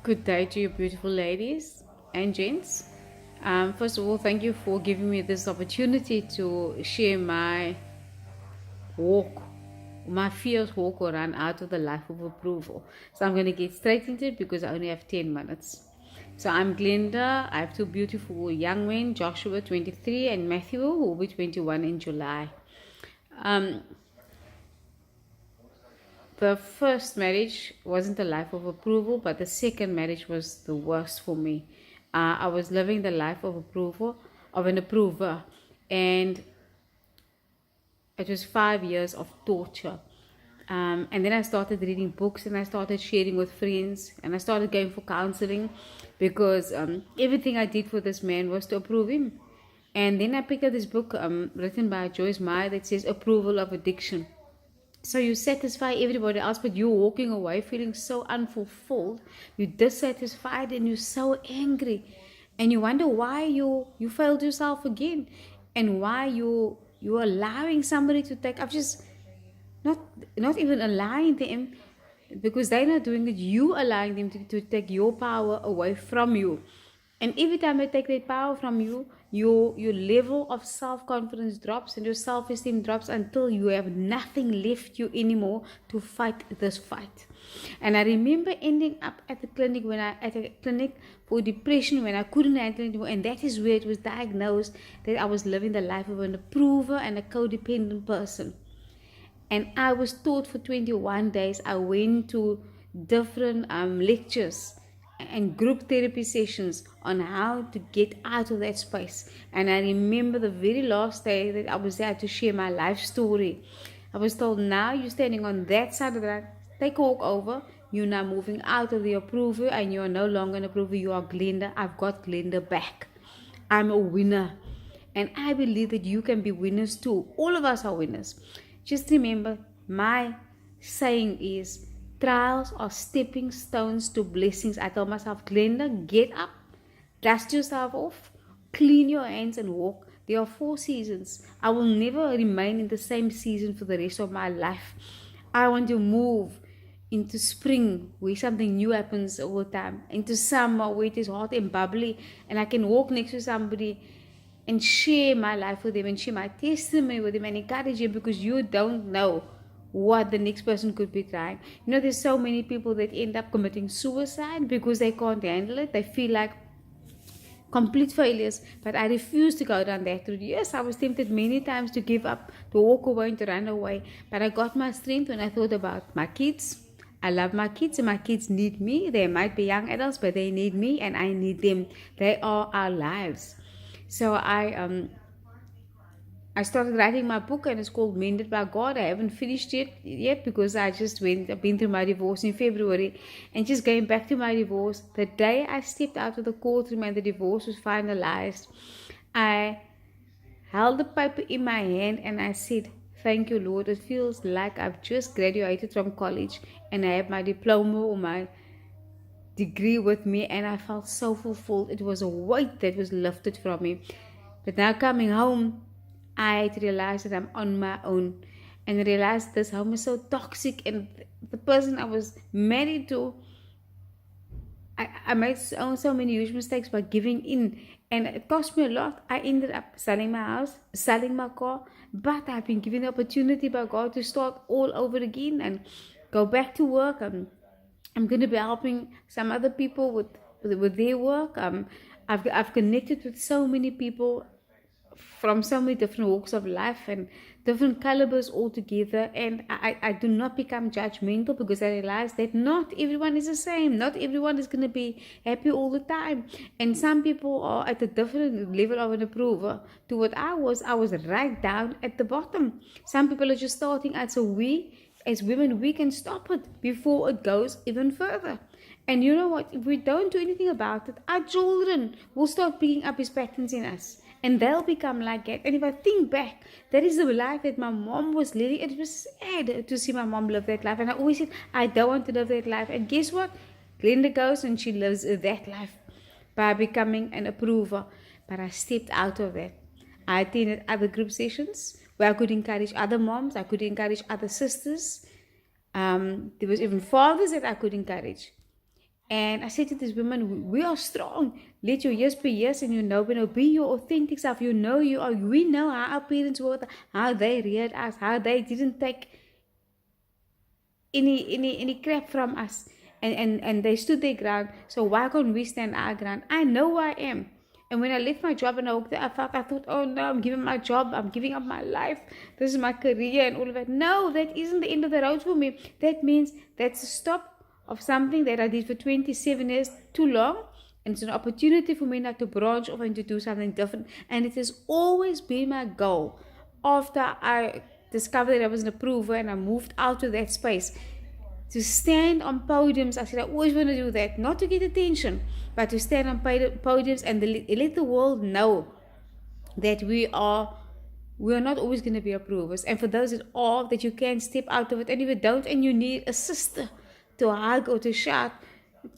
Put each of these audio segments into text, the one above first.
Good day to you, beautiful ladies and gents. First of all, thank you for giving me this opportunity to share my walk, my fierce walk or run out of the life of approval. So I'm going to get straight into it because I only have 10 minutes. So I'm Glenda. I have two beautiful young men, Joshua 23 and Matthew, who will be 21 in July. Um, the first marriage wasn't a life of approval, but the second marriage was the worst for me. I was living the life of approval, of an approver, and it was 5 years of torture. And then I started reading books and I started sharing with friends and I started going for counseling because everything I did for this man was to approve him. And then I picked up this book written by Joyce Meyer that says Approval of Addiction. So you satisfy everybody else, but you're walking away feeling so unfulfilled, you're dissatisfied, and you're so angry, and you wonder why you failed yourself again, and why you're allowing somebody to take. I've just not not even allowing them because they're not doing it. You allowing them to take your power away from you, and every time they take that power from you, your level of self-confidence drops and your self-esteem drops until you have nothing left you anymore to fight this fight. And I remember ending up at the clinic at a clinic for depression when I couldn't handle it anymore, and that is where it was diagnosed that I was living the life of an approver and a codependent person. And I was taught for 21 days. I went to different lectures and group therapy sessions on how to get out of that space. And I remember the very last day that I was there to share my life story. I was told, now you're standing on that side of that, take a walk over. You're now moving out of the approver and you are no longer an approver. You are Glenda. I've got Glenda back. I'm a winner. And I believe that you can be winners too. All of us are winners. Just remember, my saying is, trials are stepping stones to blessings. I tell myself, Glenda, get up, dust yourself off, clean your hands and walk. There are 4 seasons. I will never remain in the same season for the rest of my life. I want to move into spring where something new happens all the time, into summer where it is hot and bubbly and I can walk next to somebody and share my life with them and share my testimony with them and encourage them, because you don't know what the next person could be trying. There's so many people that end up committing suicide because they can't handle it. They feel like complete failures, but I refuse to go down that route. Yes, I was tempted many times to give up, to walk away and to run away, but I got my strength when I thought about my kids. I love my kids and my kids need me. They might be young adults, but they need me and I need them. They are our lives. So I started writing my book and it's called Mended by God. I haven't finished it yet because I've been through my divorce in February, and just going back to my divorce, the day I stepped out of the courtroom and the divorce was finalized, I held the paper in my hand and I said, thank you, Lord. It feels like I've just graduated from college and I have my diploma or my degree with me, and I felt so fulfilled. It was a weight that was lifted from me. But now coming home, I realized that I'm on my own, and I realized this home is so toxic, and the person I was married to, I made so many huge mistakes by giving in, and it cost me a lot. I ended up selling my house, selling my car, but I've been given the opportunity by God to start all over again and go back to work. I'm going to be helping some other people with their work. I've connected with so many people from so many different walks of life and different calibers altogether, and I do not become judgmental because I realize that not everyone is the same. Not everyone is going to be happy all the time, and some people are at a different level of an approver to what I was. I was right down at the bottom. Some people are just starting out, so we as women, we can stop it before it goes even further. And you know what? If we don't do anything about it, our children will start picking up these patterns in us. And they'll become like that. And if I think back, that is the life that my mom was living. It was sad to see my mom live that life. And I always said, I don't want to live that life. And guess what? Glenda goes and she lives that life by becoming an approver. But I stepped out of that. I attended other group sessions where I could encourage other moms. I could encourage other sisters. There was even fathers that I could encourage. And I said to this woman, we are strong. Let your yes be yes, and be your authentic self. You are. We know how our parents were, how they reared us, how they didn't take any crap from us, and they stood their ground. So why can't we stand our ground? I know who I am. And when I left my job and I walked there, I thought, oh no, I'm giving my job, I'm giving up my life, this is my career and all of that. No, that isn't the end of the road for me. That means that's a stop of something that I did for 27 years, too long. And it's an opportunity for me now to branch off and to do something different. And it has always been my goal, after I discovered that I was an approver and I moved out of that space, to stand on podiums. I said I always want to do that, not to get attention, but to stand on podiums and let the world know that we are not always going to be approvers. And for those that are, that you can step out of it. And if you don't and you need a sister to hug or to shout,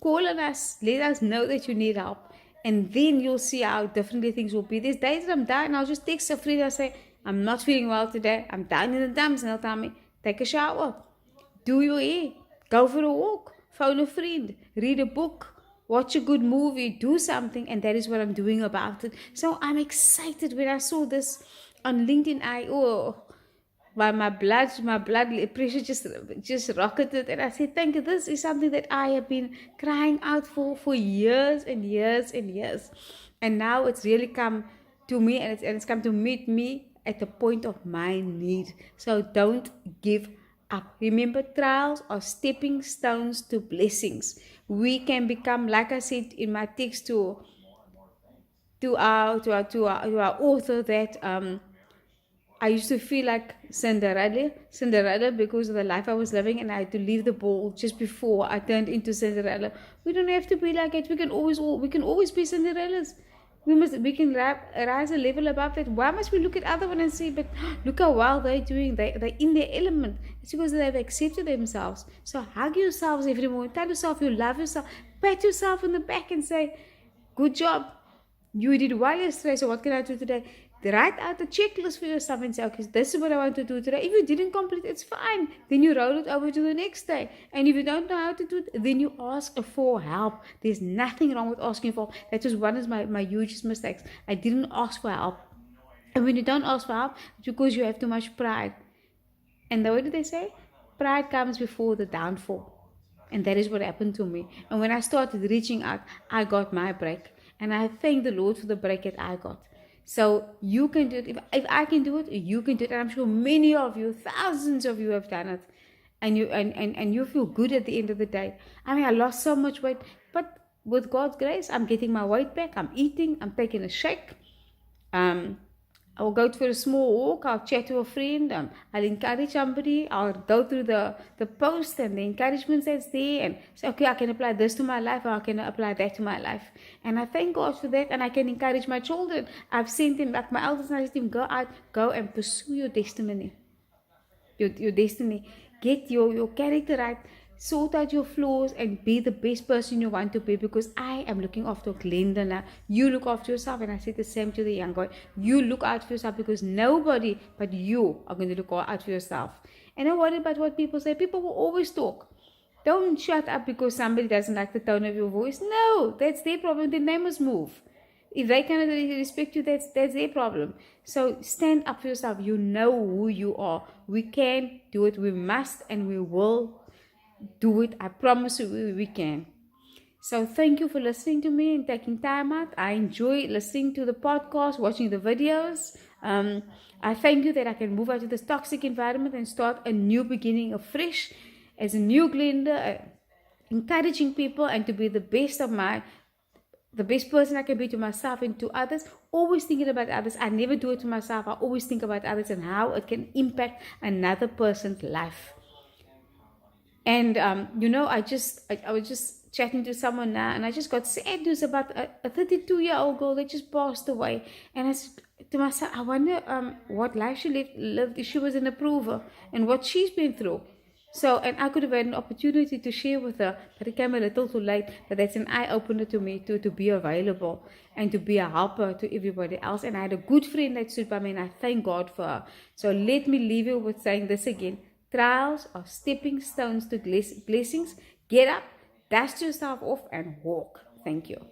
call on us, let us know that you need help, and then you'll see how differently things will be. There's days that I'm down and I'll just text Frida and say, I'm not feeling well today, I'm down in the dumps, and they'll tell me, take a shower, do your hair, go for a walk, phone a friend, read a book, watch a good movie, do something. And that is what I'm doing about it. So I'm excited. When I saw this on LinkedIn, my blood pressure just rocketed, and I said, thank you. This is something that I have been crying out for years and years and years, and now it's really come to me, and it's come to meet me at the point of my need. So don't give up. Remember, trials are stepping stones to blessings. We can become, like I said in my text to our author, that I used to feel like Cinderella because of the life I was living, and I had to leave the ball just before I turned into Cinderella. We don't have to be like it. We can always be Cinderellas. We can rise a level above that. Why must we look at other one and say, but look how well they're doing? They're in their element. It's because they've accepted themselves. So hug yourselves every morning. Tell yourself you love yourself. Pat yourself on the back and say, good job. You did well yesterday, so what can I do today? Write out a checklist for yourself and say, okay, this is what I want to do today. If you didn't complete, it's fine. Then you roll it over to the next day. And if you don't know how to do it, then you ask for help. There's nothing wrong with asking for help. That was one of my hugest mistakes. I didn't ask for help. And when you don't ask for help, it's because you have too much pride. And what did they say? Pride comes before the downfall. And that is what happened to me. And when I started reaching out, I got my break. And I thank the Lord for the break that I got. So you can do it. If I can do it, you can do it. And I'm sure many of you, thousands of you have done it. And you feel good at the end of the day. I mean, I lost so much weight. But with God's grace, I'm getting my weight back. I'm eating. I'm taking a shake. I'll go for a small walk. I'll chat to a friend. I'll encourage somebody. I'll go through the post and the encouragement that's there and say, okay, I can apply this to my life, or I can apply that to my life. And I thank God for that. And I can encourage my children. I've sent them, like my eldest, and I said to them, go out, go and pursue your destiny. Your destiny. Get your character right. Sort out your flaws and be the best person you want to be, because I am looking after Glenda now. You look after yourself, and I said the same to the young guy. You look out for yourself, because nobody but you are going to look out for yourself. And don't worry about what people say. People will always talk. Don't shut up because somebody doesn't like the tone of your voice. No, that's their problem. Then they must move. If they cannot respect you, that's their problem. So stand up for yourself. You know who you are. We can do it. We must, and we will do it. I promise you we can. So thank you for listening to me and taking time out. I enjoy listening to the podcast, watching the videos. I thank you that I can move out of this toxic environment and start a new beginning afresh as a new Glenda, encouraging people and to be the best person I can be to myself and to others. Always thinking about others. I never do it to myself. I always think about others and how it can impact another person's life. And I was just chatting to someone now, and I just got sad news about a 32-year-old girl that just passed away. And I said to myself, I wonder what life she lived if she was an approver, and what she's been through. So, and I could have had an opportunity to share with her, but it came a little too late. But that's an eye-opener to me, to be available and to be a helper to everybody else. And I had a good friend that stood by me, and I thank God for her. So let me leave you with saying this again. Trials are stepping stones to blessings. Get up, Dust yourself off and walk. Thank you.